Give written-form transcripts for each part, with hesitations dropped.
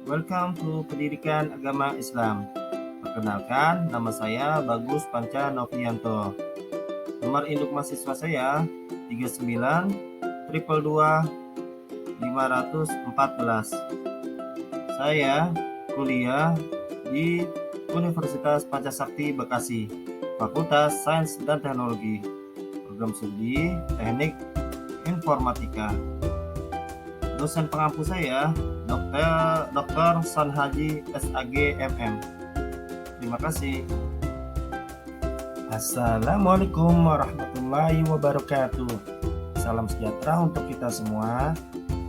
Welcome to Pendidikan Agama Islam. Perkenalkan, nama saya Bagus Panca Novianto. Nomor induk mahasiswa saya 39 222 514. Saya kuliah di Universitas Pancasakti Bekasi, Fakultas Sains dan Teknologi, program studi Teknik Informatika. Dosen pengampu saya Dr. Sanhaji SAG MM. Terima kasih. Assalamualaikum warahmatullahi wabarakatuh. Salam sejahtera untuk kita semua.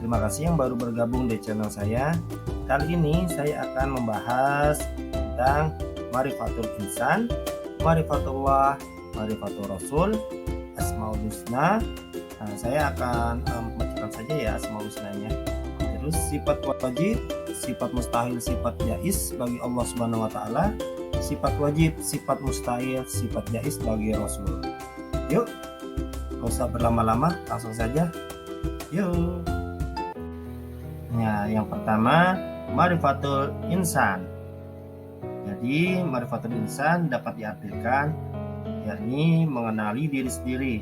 Terima kasih yang baru bergabung di channel saya. Kali ini saya akan membahas tentang Ma'rifatul Insan, Ma'rifatullah, Ma'rifatul Rasul, Asmaul Husna. Saya akan membacakan saja ya Asmaul Husnanya. Terus sifat wajib, sifat mustahil, sifat jaiz bagi Allah Subhanahu wa taala, sifat wajib, sifat mustahil, sifat jaiz bagi Rasul. Yuk, gak usah berlama-lama, langsung saja. Yuk. Nah, yang pertama, Ma'rifatul Insan. Jadi, Ma'rifatul Insan dapat diartikan yakni mengenali diri sendiri.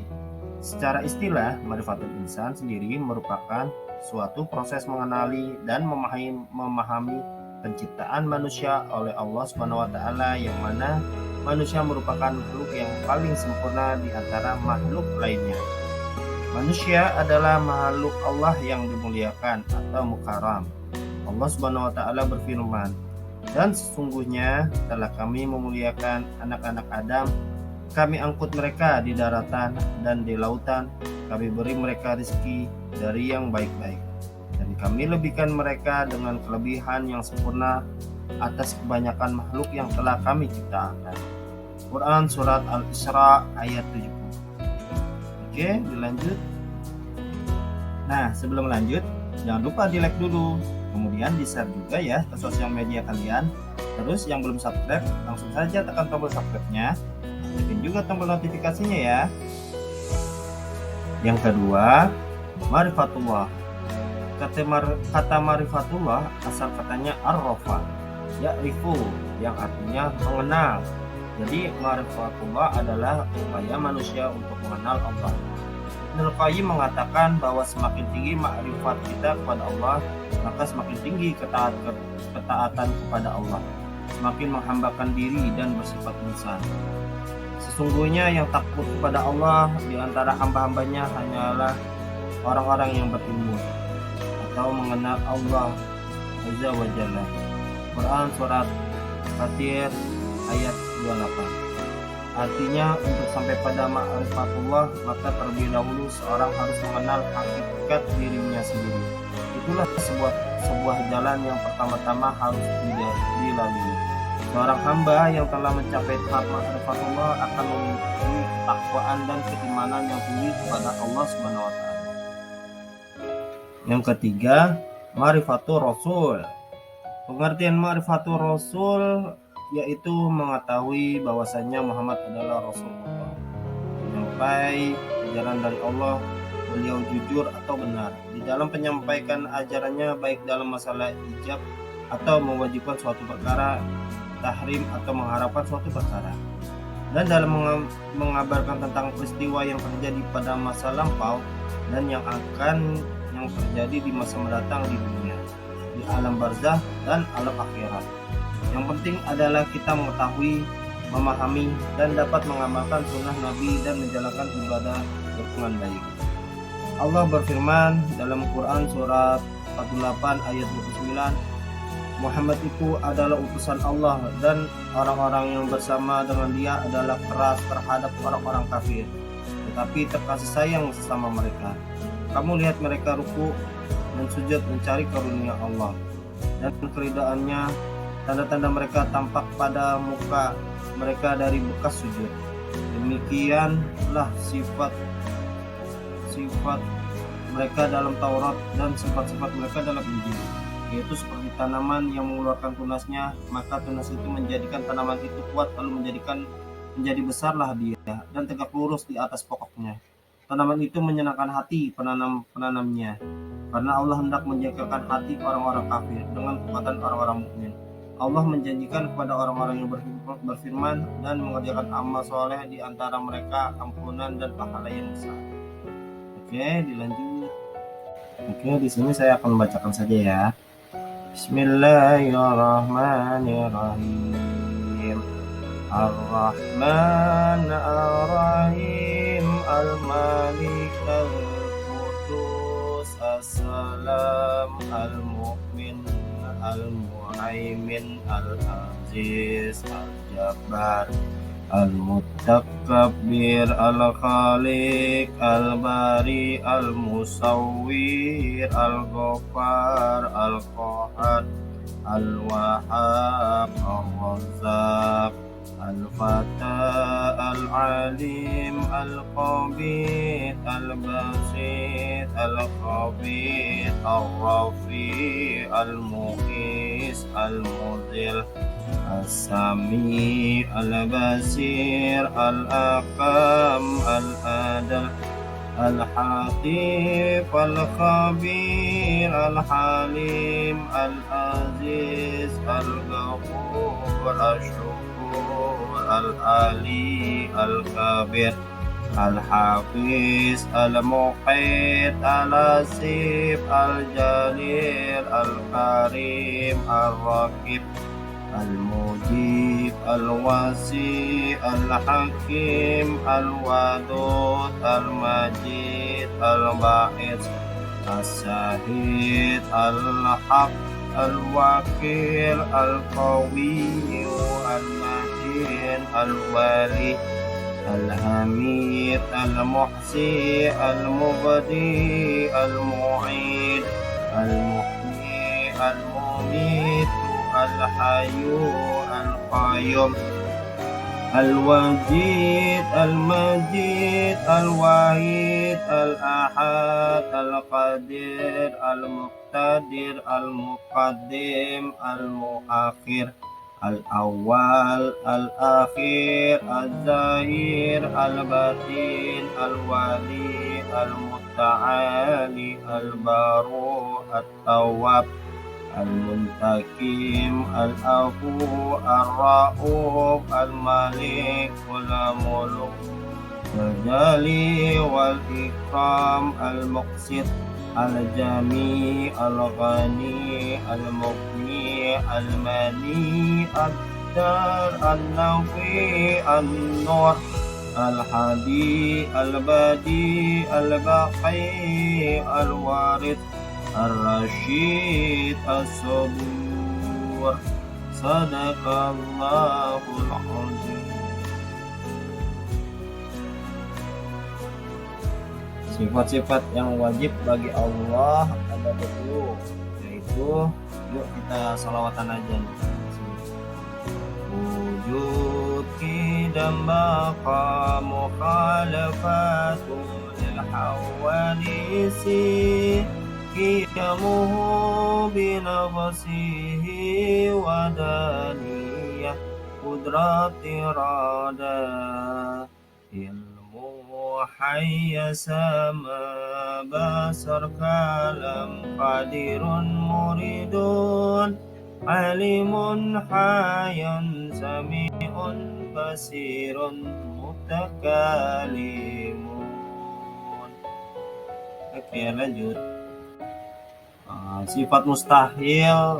Secara istilah, Ma'rifatul Insan sendiri merupakan suatu proses mengenali dan memahami penciptaan manusia oleh Allah Subhanahu wa taala, yang mana manusia merupakan makhluk yang paling sempurna di antara makhluk lainnya. Manusia adalah makhluk Allah yang dimuliakan atau mukarram. Allah Subhanahu wa taala berfirman, "Dan sesungguhnya telah kami memuliakan anak-anak Adam. Kami angkut mereka di daratan dan di lautan. Kami beri mereka rezeki dari yang baik-baik. Dan kami lebihkan mereka dengan kelebihan yang sempurna atas kebanyakan makhluk yang telah kami ciptakan." Quran Surat Al-Isra ayat 70. Oke, dilanjut. Nah, sebelum lanjut, jangan lupa di like dulu. Kemudian di share juga ya ke sosial media kalian. Terus yang belum subscribe, langsung saja tekan tombol subscribe-nya. Tekan juga tombol notifikasinya ya. Yang kedua, Ma'rifatullah. Kata Ma'rifatullah asal katanya ar-rafa, ya'rifu, yang artinya mengenal. Jadi Ma'rifatullah adalah upaya manusia untuk mengenal Allah. Ibnu Qayyim mengatakan bahwa semakin tinggi ma'rifat kita kepada Allah, maka semakin tinggi ketaatan kepada Allah, semakin menghambakan diri dan bersifat insan. Sesungguhnya yang takut kepada Allah di antara hamba-hambanya hanyalah orang-orang yang berilmu atau mengenal Allah Azza wa Jalla. Quran Surat Fatir ayat 28. Artinya, untuk sampai pada ma'rifatullah, maka terlebih dahulu seorang harus mengenal hakikat dirinya sendiri. Itulah sebuah jalan yang pertama-tama harus dilalui. Seorang hamba yang telah mencapai tahap ma'rifatullah akan memiliki ketakwaan dan keimanan yang tinggi kepada Allah Subhanahu wa taala. Yang ketiga, Ma'rifatul Rasul. Pengertian Ma'rifatul Rasul yaitu mengetahui bahwasanya Muhammad adalah Rasulullah, menyampai ajaran dari Allah. Beliau jujur atau benar di dalam menyampaikan ajarannya, baik dalam masalah ijab atau mewajibkan suatu perkara, tahrim atau mengharapkan suatu perkara, dan dalam mengabarkan tentang peristiwa yang terjadi pada masa lampau dan yang terjadi di masa mendatang di dunia, di alam barzah dan alam akhirat. Yang penting adalah kita mengetahui, memahami, dan dapat mengamalkan sunnah Nabi dan menjalankan ibadah dengan baik. Allah berfirman dalam Quran Surat 48 ayat 29, Muhammad itu adalah utusan Allah dan orang-orang yang bersama dengan dia adalah keras terhadap orang-orang kafir, tetapi terkasih sayang sesama mereka. Kamu lihat mereka ruku dan sujud mencari karunia Allah dan keridhaannya. Tanda-tanda mereka tampak pada muka mereka dari bekas sujud. Demikianlah sifat mereka dalam Taurat dan sifat-sifat mereka dalam Injil, yaitu seperti tanaman yang mengeluarkan tunasnya, maka tunas itu menjadikan tanaman itu kuat, lalu menjadi besarlah dia dan tegak lurus di atas pokoknya. Tanaman itu menyenangkan hati penanamnya, karena Allah hendak menjagakan hati orang-orang kafir dengan kekuatan orang-orang mukmin. Allah menjanjikan kepada orang-orang yang berfirman dan mengerjakan amal soleh di antara mereka ampunan dan pahala yang besar. Oke, dilanjut. Oke, di sini saya akan membacakan saja ya. Bismillahirrahmanirrahim. Ar-Rahman Ar-Rahim Al-Malik Al-Qudus As-Salam Al-Mu'min Al-Muhaimin Al-Aziz Al-Jabbar Al-Mutakabbir Al-Khaliq Al-Bari Al-Musawwir Al-Ghaffar Al-Qahhar Al-Wahhab Al-Razzaq Al-Fatah Al-Alim Al-Qabid Al-Basit Al-Khabid Al-Rafi Al-Muqis Al-Mudil Al-Sami Al-Basir Al-Aqam Al-Adal Al-Hatif Al-Khabir Al-Halim Al-Aziz Al-Ghafur Al-Syukur Al-Ali Al-Kabir Al-Hafiz Al-Muqit Al-Asif Al-Jalil Al-Karim Al-Raqib Al-Mujib Al-Wasi Al-Hakim Al-Wadud Al-Majid Al-Ba'id As-Sahid Al-Haq Al-Wakil Al-Qawi Al-Matin Al-Wali Al-Hamid Al-Muhsi Al-Mubdi Al-Mu'id Al-Muhyi Al-Mumit Al-Hayyu Al-Qayyum Al-Wajid Al-Majid Al-Wahid Al-Ahad Al-Qadir Al-Muqtadir Al-Muqaddim Al-Muakhir Al-Awwal Al-Akhir Al-Zahir Al-Batin Al-Wali Al-Muta'ali Al-Baru At-Tawwab Al-Muntakim Al-Afu Ar-Ra'uf Al-Malik Al-Muluk Al-Jali Wal-Ikram Al-Muqsit Al-Jami Al-Ghani Al-Mughni Al-Mani Ad-Dar Al-Nafi Al-Nur Al-Hadi Al-Badi Al-Baqi Al-Warid Ar-Rashid As-Sabur. Sadaqallahul Azim. Sifat-sifat yang wajib bagi Allah ada 20, yaitu yuk kita salawatan aja nih. Wujud qidam baqa mukhalafatu lil hawadisi qiyamuhu binafsihi wa daniyah qudrati rada ilmu hayya sama basar kalam qadirun muridun alimun hayun sami'un basirun mutakalimun. Oke, lanjut. Sifat mustahil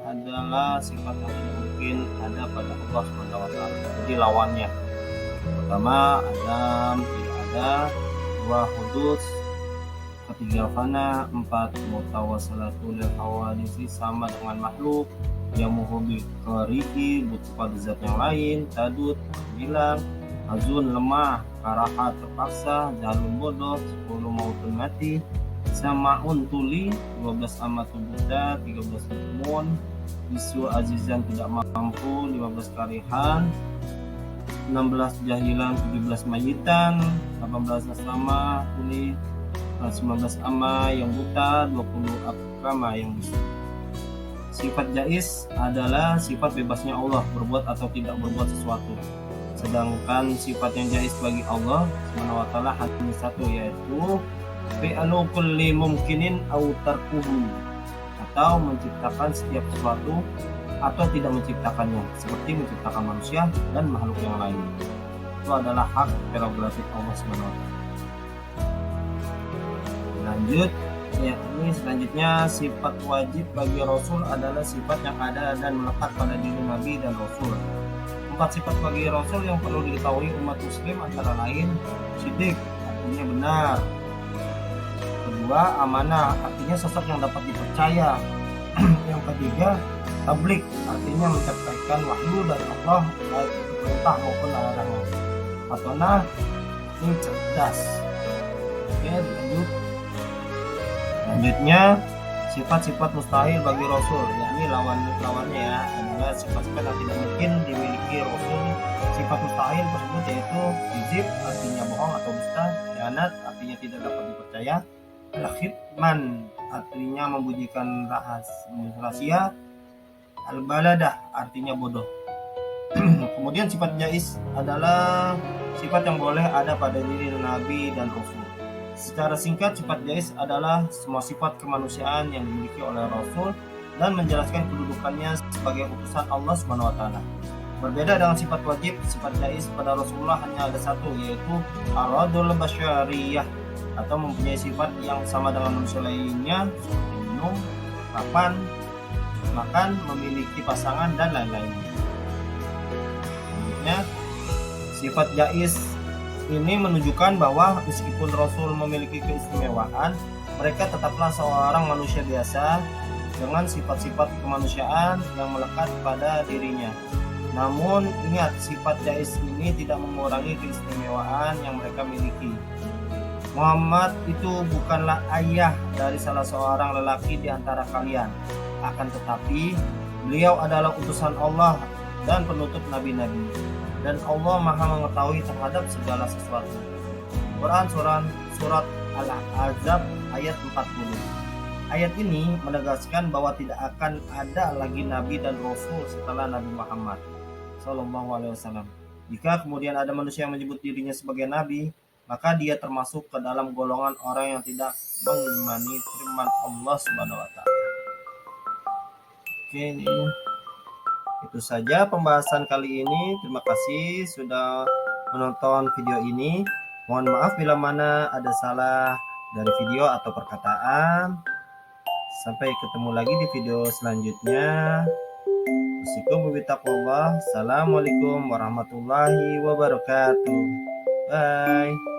adalah sifat yang tidak mungkin ada pada Allah SWT. Jadi lawannya, pertama Adam tidak ada, dua hudud, ketiga fana, empat mutawassalatul hawadisi sama dengan makhluk, yang muhubi keriki butuh pada zat yang lain, tadud bilang, azun lemah, karahat terpaksa, jalun bodoh, 10 mautun mati, Sama'un tuli 12 amatul buddha 13 ilmun, bisu azizan tidak mampu 15 karihan, 16 jahilan 17 mayitan, 18 asama tuli, 19 ama yang buta, 20 akama yang bisu. Sifat jais adalah sifat bebasnya Allah berbuat atau tidak berbuat sesuatu. Sedangkan sifat yang jais bagi Allah SWT hanya satu, yaitu fi'lu kulli mumkinin au tarkuhu, atau menciptakan setiap sesuatu atau tidak menciptakannya, seperti menciptakan manusia dan makhluk yang lain. Itu adalah hak prerogatif Allah Subhanahu wa taala. Lanjut, ya, ini selanjutnya sifat wajib bagi Rasul adalah sifat yang ada dan melekat pada diri Nabi dan Rasul. 4 sifat bagi Rasul yang perlu diketahui umat muslim antara lain: siddiq, artinya benar; kedua, amanah, artinya sosok yang dapat dipercaya; yang ketiga, tabligh, artinya menyampaikan wahyu dari Allah, baik itu perintah maupun larangan. Fatonah, ini cerdas. Oke, lanjut. Selanjutnya, sifat-sifat mustahil bagi Rasul, yakni lawannya ya, adalah sifat-sifat yang tidak mungkin dimiliki Rasul. Sifat mustahil tersebut yaitu kizib, artinya bohong atau dusta; khianat, artinya tidak dapat dipercaya; al-khitman, artinya membunyikan rahasia; al-baladah, artinya bodoh. Kemudian sifat jaiz adalah sifat yang boleh ada pada diri Nabi dan Rasul. Secara singkat, sifat jaiz adalah semua sifat kemanusiaan yang dimiliki oleh Rasul dan menjelaskan kedudukannya sebagai utusan Allah Subhanahu wa taala. Berbeda dengan sifat wajib, sifat jaiz pada Rasulullah hanya ada satu, yaitu aradul basyariyah, atau mempunyai sifat yang sama dengan manusia lainnya, seperti minum, makan, memiliki pasangan, dan lain-lain. Selanjutnya, sifat jaiz ini menunjukkan bahwa meskipun Rasul memiliki keistimewaan, mereka tetaplah seorang manusia biasa dengan sifat-sifat kemanusiaan yang melekat pada dirinya. Namun ingat, sifat jaiz ini tidak mengurangi keistimewaan yang mereka miliki. Muhammad itu bukanlah ayah dari salah seorang lelaki di antara kalian, akan tetapi beliau adalah utusan Allah dan penutup nabi-nabi, dan Allah Maha mengetahui terhadap segala sesuatu. Quran surat Al-Ahzab ayat 40. Ayat ini menegaskan bahwa tidak akan ada lagi nabi dan rasul setelah Nabi Muhammad SAW. Jika kemudian ada manusia yang menyebut dirinya sebagai nabi, maka dia termasuk ke dalam golongan orang yang tidak mengimani firman Allah Subhanahu wa taala. Oke, itu saja pembahasan kali ini. Terima kasih sudah menonton video ini. Mohon maaf bila mana ada salah dari video atau perkataan. Sampai ketemu lagi di video selanjutnya. Assalamualaikum warahmatullahi wabarakatuh. Bye.